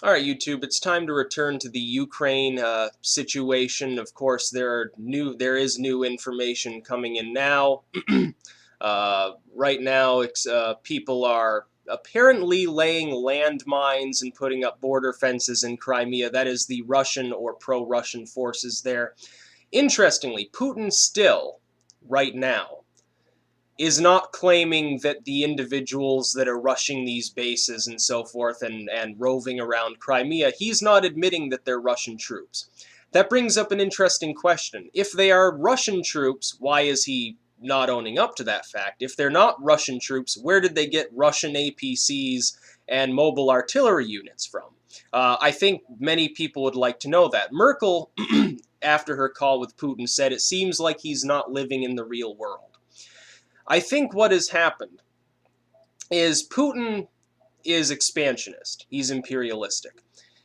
All right, YouTube, it's time to return to the Ukraine situation. Of course, there is new information coming in now. Right now, people are apparently laying landmines and putting up border fences in Crimea. That is the Russian or pro-Russian forces there. Interestingly, Putin still, right now, is not claiming that the individuals that are rushing these bases and so forth and roving around Crimea, he's not admitting that they're Russian troops. That brings up an interesting question. If they are Russian troops, why is he not owning up to that fact? If they're not Russian troops, where did they get Russian APCs and mobile artillery units from? I think many people would like to know that. Merkel, after her call with Putin, said it seems like he's not living in the real world. I think what has happened is Putin is expansionist. He's imperialistic.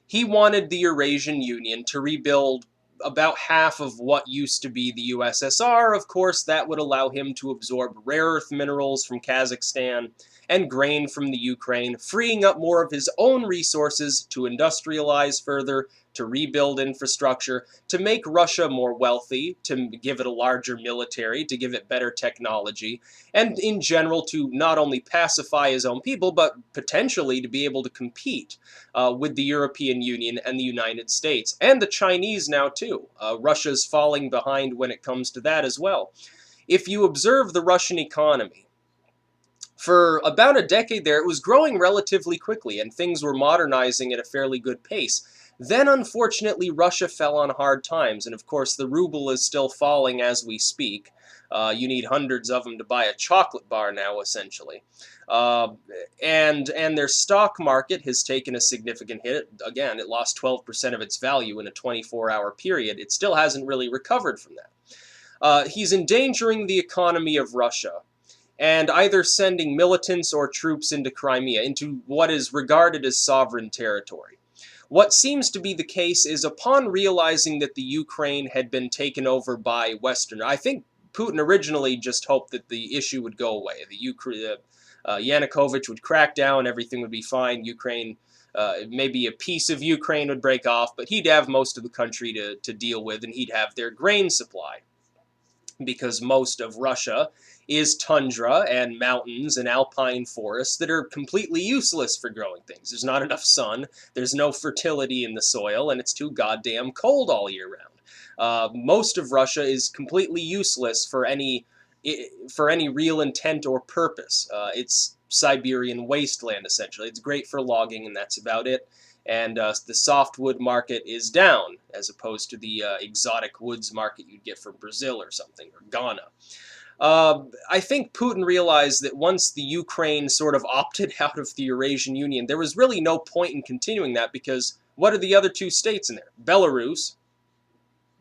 He wanted the Eurasian Union to rebuild about half of what used to be the USSR. Of course, that would allow him to absorb rare earth minerals from Kazakhstan and grain from the Ukraine, freeing up more of his own resources to industrialize further, to rebuild infrastructure, to make Russia more wealthy, to give it a larger military, to give it better technology, and in general to not only pacify his own people, but potentially to be able to compete with the European Union and the United States, and the Chinese now too. Russia's falling behind when it comes to that as well. If you observe the Russian economy, for about a decade there, it was growing relatively quickly, and things were modernizing at a fairly good pace. Then, unfortunately, Russia fell on hard times, and of course, the ruble is still falling as we speak. You need hundreds of them to buy a chocolate bar now, essentially. Uh, and their stock market has taken a significant hit. Again, it lost 12% of its value in a 24-hour period. It still hasn't really recovered from that. He's endangering the economy of Russia and either sending militants or troops into Crimea, into what is regarded as sovereign territory. What seems to be the case is upon realizing that the Ukraine had been taken over by Western, I think Putin originally just hoped that the issue would go away. Yanukovych would crack down, everything would be fine. Ukraine, maybe a piece of Ukraine would break off, but he'd have most of the country to deal with, and he'd have their grain supply, because most of Russia is tundra and mountains and alpine forests that are completely useless for growing things. There's not enough sun, there's no fertility in the soil, and it's too goddamn cold all year round. Most of Russia is completely useless for any real intent or purpose. It's Siberian wasteland, essentially. It's great for logging, and that's about it. And the softwood market is down, as opposed to the exotic woods market you'd get from Brazil or something, or Ghana. I think Putin realized that once the Ukraine sort of opted out of the Eurasian Union, there was really no point in continuing that, because what are the other two states in there? Belarus,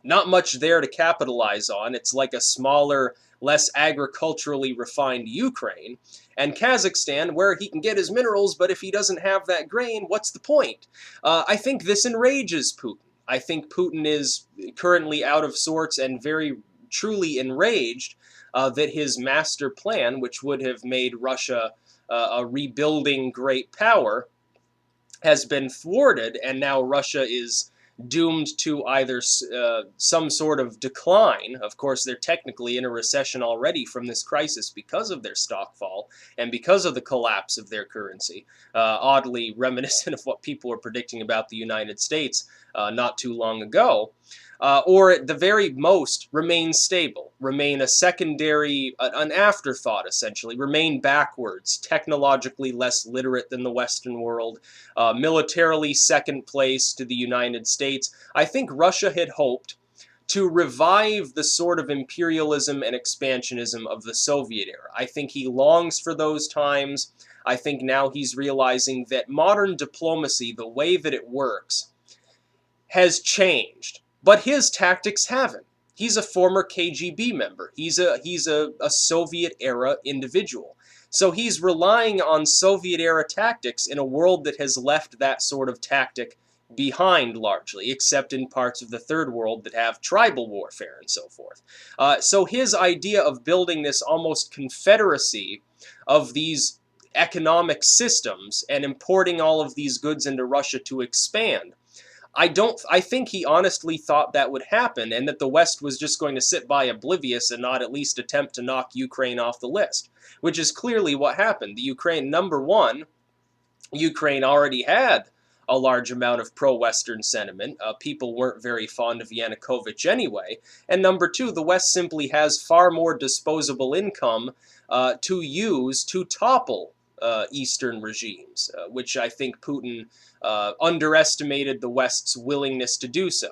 not much there to capitalize on. It's like a smaller, less agriculturally refined Ukraine. And Kazakhstan, where he can get his minerals, but if he doesn't have that grain, what's the point? I think this enrages Putin. I think Putin is currently out of sorts and very truly enraged that his master plan, which would have made Russia a rebuilding great power, has been thwarted, and now Russia is doomed to either some sort of decline. Of course, they're technically in a recession already from this crisis because of their stock fall and because of the collapse of their currency. Oddly reminiscent of what people were predicting about the United States not too long ago. Or at the very most, remain stable, remain a secondary, an afterthought, essentially, remain backwards, technologically less literate than the Western world, militarily second place to the United States. I think Russia had hoped to revive the sort of imperialism and expansionism of the Soviet era. I think he longs for those times. I think now he's realizing that modern diplomacy, the way that it works, has changed. But his tactics haven't. He's a former KGB member. He's a Soviet-era individual. So he's relying on Soviet-era tactics in a world that has left that sort of tactic behind largely, except in parts of the third world that have tribal warfare and so forth. So his idea of building this almost confederacy of these economic systems and importing all of these goods into Russia to expand. I think he honestly thought that would happen and that the West was just going to sit by oblivious and not at least attempt to knock Ukraine off the list, which is clearly what happened. The Ukraine, number one, Ukraine already had a large amount of pro-Western sentiment. People weren't very fond of Yanukovych anyway. And number two, the West simply has far more disposable income to use to topple Eastern regimes, which I think Putin underestimated the West's willingness to do so.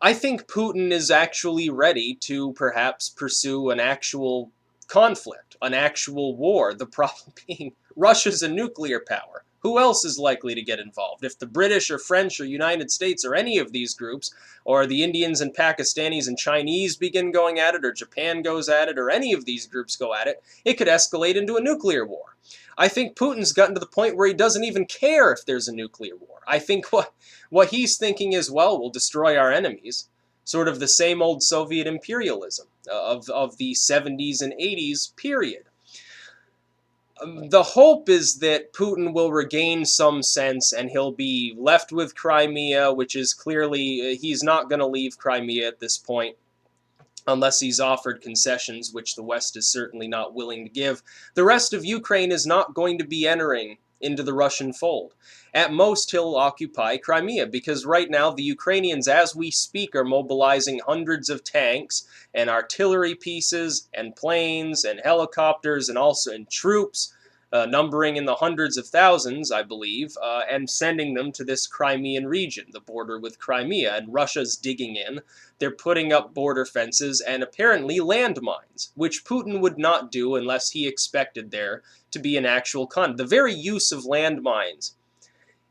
I think Putin is actually ready to perhaps pursue an actual conflict, an actual war. The problem being Russia's a nuclear power. Who else is likely to get involved? If the British or French or United States or any of these groups, or the Indians and Pakistanis and Chinese begin going at it, or Japan goes at it, or any of these groups go at it, it could escalate into a nuclear war. I think Putin's gotten to the point where he doesn't even care if there's a nuclear war. I think what he's thinking is, well, we'll destroy our enemies. Sort of the same old Soviet imperialism of the 70s and 80s period. The hope is that Putin will regain some sense and he'll be left with Crimea, which is clearly, he's not going to leave Crimea at this point unless he's offered concessions, which the West is certainly not willing to give. The rest of Ukraine is not going to be entering into the Russian fold. At most, he'll occupy Crimea, because right now the Ukrainians, as we speak, are mobilizing hundreds of tanks and artillery pieces and planes and helicopters and also troops, numbering in the hundreds of thousands, I believe, and sending them to this Crimean region, the border with Crimea, and Russia's digging in. They're putting up border fences and apparently landmines, which Putin would not do unless he expected there to be an actual The very use of landmines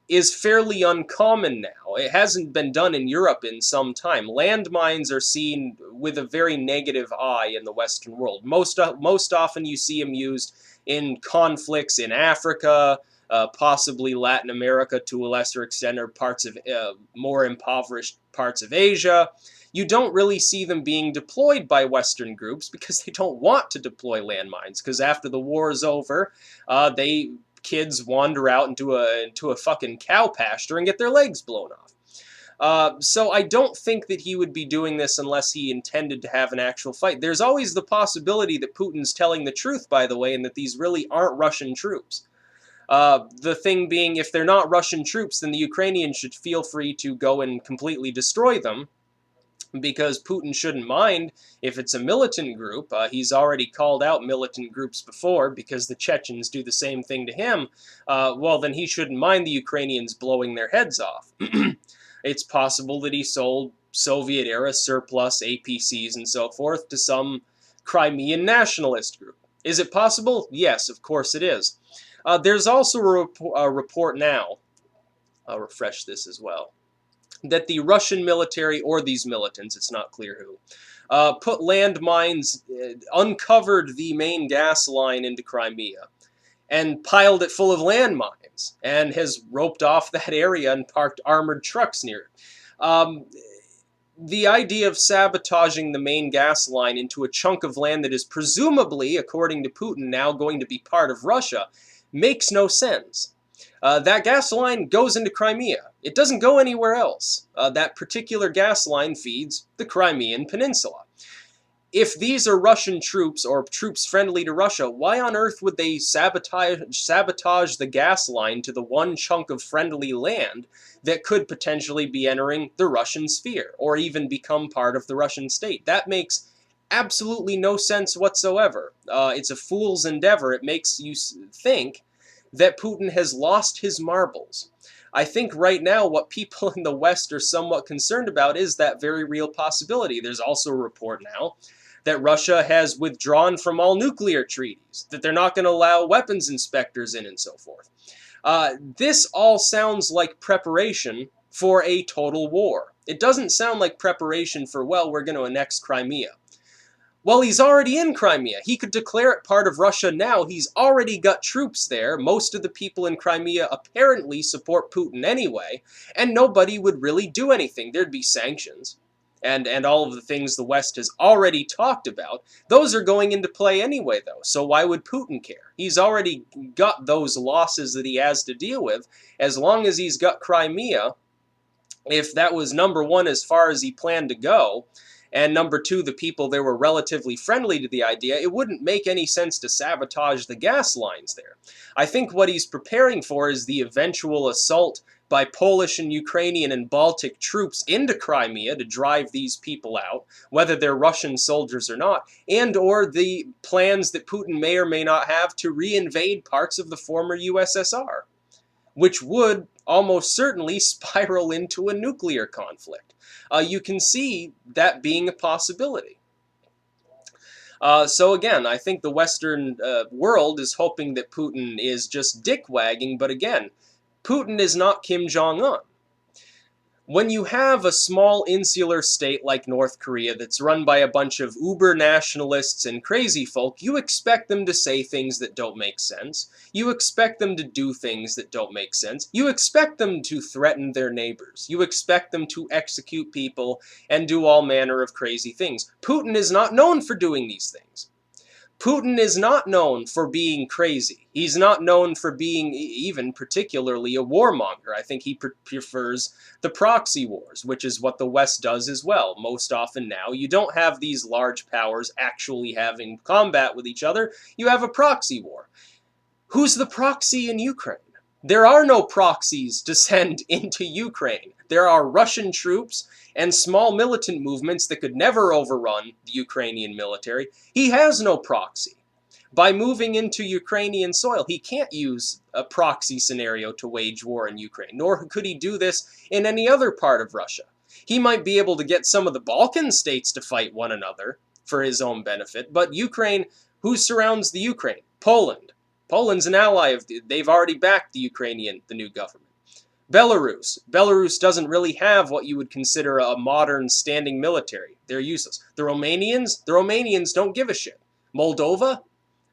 is fairly uncommon now. It hasn't been done in Europe in some time. Landmines are seen with a very negative eye in the Western world. Most often you see them used in conflicts in Africa, possibly Latin America to a lesser extent, or parts of more impoverished parts of Asia. You don't really see them being deployed by Western groups because they don't want to deploy landmines, because after the war is over, kids wander out into a fucking cow pasture and get their legs blown off. So I don't think that he would be doing this unless he intended to have an actual fight. There's always the possibility that Putin's telling the truth, by the way, and that these really aren't Russian troops. The thing being, if they're not Russian troops, then the Ukrainians should feel free to go and completely destroy them, because Putin shouldn't mind if it's a militant group. He's already called out militant groups before because the Chechens do the same thing to him. Well, then he shouldn't mind the Ukrainians blowing their heads off. It's possible that he sold Soviet-era surplus APCs and so forth to some Crimean nationalist group. Is it possible? Yes, of course it is. There's also a report now, I'll refresh this as well, that the Russian military, or these militants, it's not clear who, put landmines, uncovered the main gas line into Crimea, and piled it full of landmines, and has roped off that area and parked armored trucks near it. The idea of sabotaging the main gas line into a chunk of land that is presumably, according to Putin, now going to be part of Russia, makes no sense. That gas line goes into Crimea. It doesn't go anywhere else. That particular gas line feeds the Crimean Peninsula. If these are Russian troops, or troops friendly to Russia, why on earth would they sabotage the gas line to the one chunk of friendly land that could potentially be entering the Russian sphere, or even become part of the Russian state? That makes absolutely no sense whatsoever. It's a fool's endeavor. It makes you think that Putin has lost his marbles. I think right now what people in the West are somewhat concerned about is that very real possibility. There's also a report now that Russia has withdrawn from all nuclear treaties, that they're not going to allow weapons inspectors in and so forth. This all sounds like preparation for a total war. It doesn't sound like preparation for, well, we're going to annex Crimea. Well, he's already in Crimea. He could declare it part of Russia now. He's already got troops there. Most of the people in Crimea apparently support Putin anyway, and nobody would really do anything. There'd be sanctions. and all of the things the West has already talked about, those are going into play anyway, though. So why would Putin care? He's already got those losses that he has to deal with. As long as he's got Crimea, if that was number one as far as he planned to go, and number two, the people there were relatively friendly to the idea, it wouldn't make any sense to sabotage the gas lines there. I think what he's preparing for is the eventual assault by Polish and Ukrainian and Baltic troops into Crimea to drive these people out, whether they're Russian soldiers or not, and or the plans that Putin may or may not have to reinvade parts of the former USSR, which would almost certainly spiral into a nuclear conflict. You can see that being a possibility. So again, I think the Western world is hoping that Putin is just dick-wagging, but again, Putin is not Kim Jong-un. When you have a small insular state like North Korea that's run by a bunch of uber-nationalists and crazy folk, you expect them to say things that don't make sense. You expect them to do things that don't make sense. You expect them to threaten their neighbors. You expect them to execute people and do all manner of crazy things. Putin is not known for doing these things. Putin is not known for being crazy. He's not known for being even particularly a warmonger. I think he prefers the proxy wars, which is what the West does as well. Most often now, you don't have these large powers actually having combat with each other. You have a proxy war. Who's the proxy in Ukraine? There are no proxies to send into Ukraine. There are Russian troops and small militant movements that could never overrun the Ukrainian military. He has no proxy. By moving into Ukrainian soil, he can't use a proxy scenario to wage war in Ukraine, nor could he do this in any other part of Russia. He might be able to get some of the Balkan states to fight one another for his own benefit, but Ukraine, who surrounds the Ukraine? Poland. Poland's an ally of, they've already backed the new government. Belarus. Belarus doesn't really have what you would consider a modern standing military. They're useless. The Romanians don't give a shit. Moldova?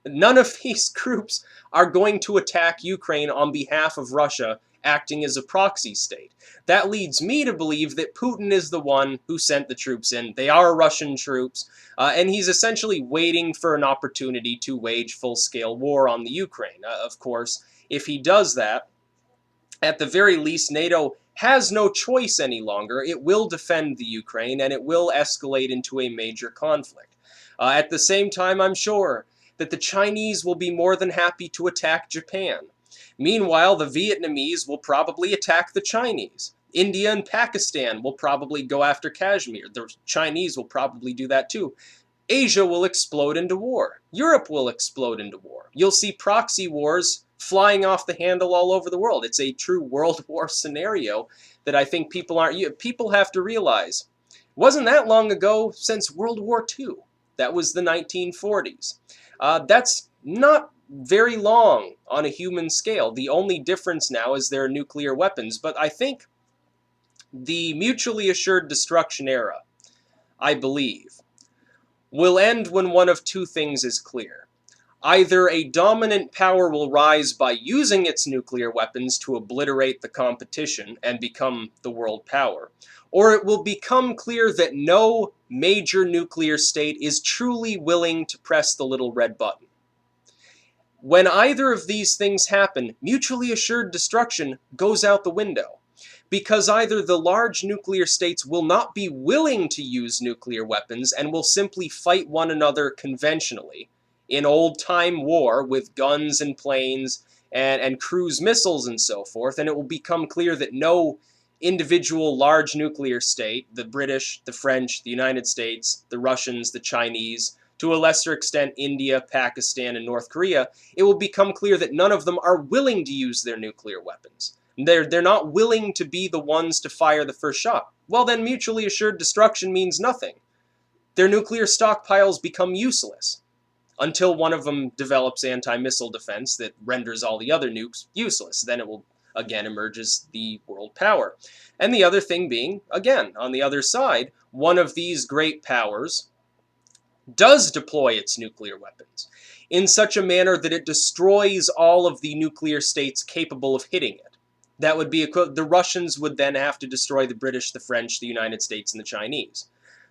None of these groups are going to attack Ukraine on behalf of Russia, acting as a proxy state. That leads me to believe that Putin is the one who sent the troops in. They are Russian troops, and he's essentially waiting for an opportunity to wage full-scale war on the Ukraine. Of course, if he does that, at the very least, NATO has no choice any longer. It will defend the Ukraine, and it will escalate into a major conflict. At the same time, I'm sure that the Chinese will be more than happy to attack Japan. Meanwhile, the Vietnamese will probably attack the Chinese. India and Pakistan will probably go after Kashmir. The Chinese will probably do that too. Asia will explode into war. Europe will explode into war. You'll see proxy wars flying off the handle all over the world. It's a true world war scenario that I think people have to realize. It wasn't that long ago since World War II. That was the 1940s. That's not very long on a human scale. The only difference now is there are nuclear weapons, but I think the mutually assured destruction era, I believe, will end when one of two things is clear. Either a dominant power will rise by using its nuclear weapons to obliterate the competition and become the world power, or it will become clear that no major nuclear state is truly willing to press the little red button. When either of these things happen, mutually assured destruction goes out the window, because either the large nuclear states will not be willing to use nuclear weapons and will simply fight one another conventionally, in old-time war with guns and planes and cruise missiles and so forth, and it will become clear that no individual large nuclear state, the British, the French, the United States, the Russians, the Chinese, to a lesser extent India, Pakistan, and North Korea, it will become clear that none of them are willing to use their nuclear weapons. They're not willing to be the ones to fire the first shot. Well, then mutually assured destruction means nothing. Their nuclear stockpiles become useless until one of them develops anti-missile defense that renders all the other nukes useless. Then it will again emerge as the world power. And the other thing being, again, on the other side, one of these great powers does deploy its nuclear weapons in such a manner that it destroys all of the nuclear states capable of hitting it. That would be the Russians would then have to destroy the British, the French, the United States, and the Chinese.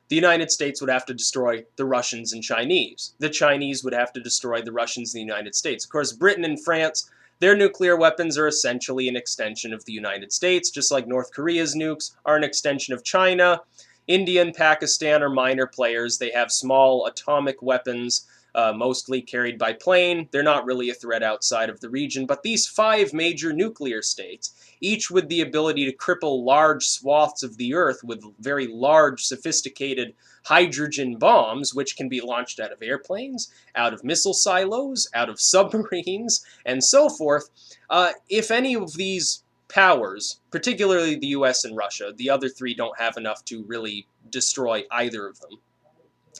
The United States would have to destroy the Russians and Chinese. The Chinese would have to destroy the Russians and the United States. Of course, Britain and France, their nuclear weapons are essentially an extension of the United States, just like North Korea's nukes are an extension of China. India and Pakistan are minor players. They have small atomic weapons, mostly carried by plane. They're not really a threat outside of the region. But these 5 major nuclear states, each with the ability to cripple large swaths of the Earth with very large, sophisticated hydrogen bombs, which can be launched out of airplanes, out of missile silos, out of submarines, and so forth. If any of these powers, particularly the US and Russia, the other 3 don't have enough to really destroy either of them,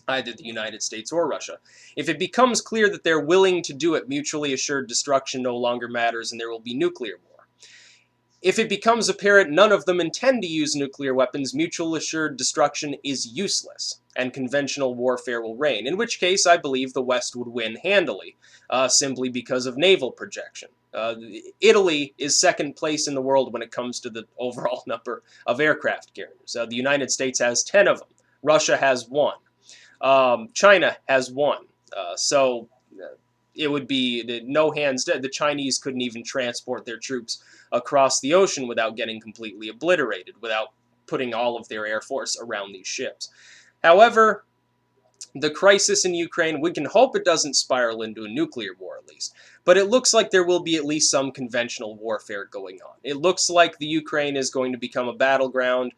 either the United States or Russia. If it becomes clear that they're willing to do it, mutually assured destruction no longer matters and there will be nuclear war. If it becomes apparent none of them intend to use nuclear weapons, mutual assured destruction is useless, and conventional warfare will reign, in which case I believe the West would win handily, simply because of naval projection. Italy is second place in the world when it comes to the overall number of aircraft carriers. The United States has 10 of them. Russia has 1. China has 1. So it would be no hands dead. The Chinese couldn't even transport their troops across the ocean without getting completely obliterated, without putting all of their air force around these ships. However, the crisis in Ukraine, we can hope it doesn't spiral into a nuclear war at least, but it looks like there will be at least some conventional warfare going on. It looks like the Ukraine is going to become a battleground.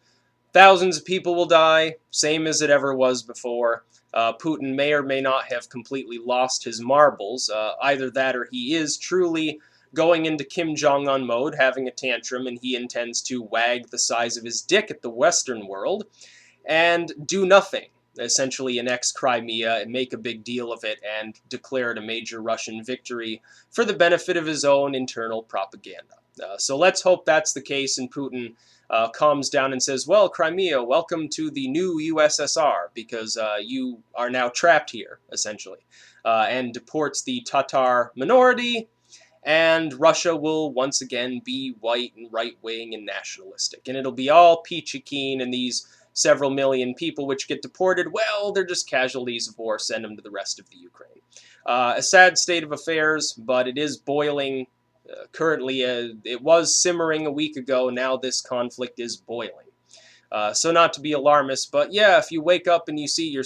Thousands of people will die, same as it ever was before. Putin may or may not have completely lost his marbles. Either that or he is truly going into Kim Jong-un mode, having a tantrum, and he intends to wag the size of his dick at the Western world and do nothing. Essentially annex Crimea and make a big deal of it and declare it a major Russian victory for the benefit of his own internal propaganda. So let's hope that's the case and Putin calms down and says, well, Crimea, welcome to the new USSR because you are now trapped here, essentially, and deports the Tatar minority, and Russia will once again be white and right-wing and nationalistic. And it'll be all peachy keen, and these several million people which get deported, well, they're just casualties of war, send them to the rest of the Ukraine. A sad state of affairs, but it is boiling. Currently, it was simmering a week ago. Now this conflict is boiling. So not to be alarmist, but yeah, if you wake up and you see your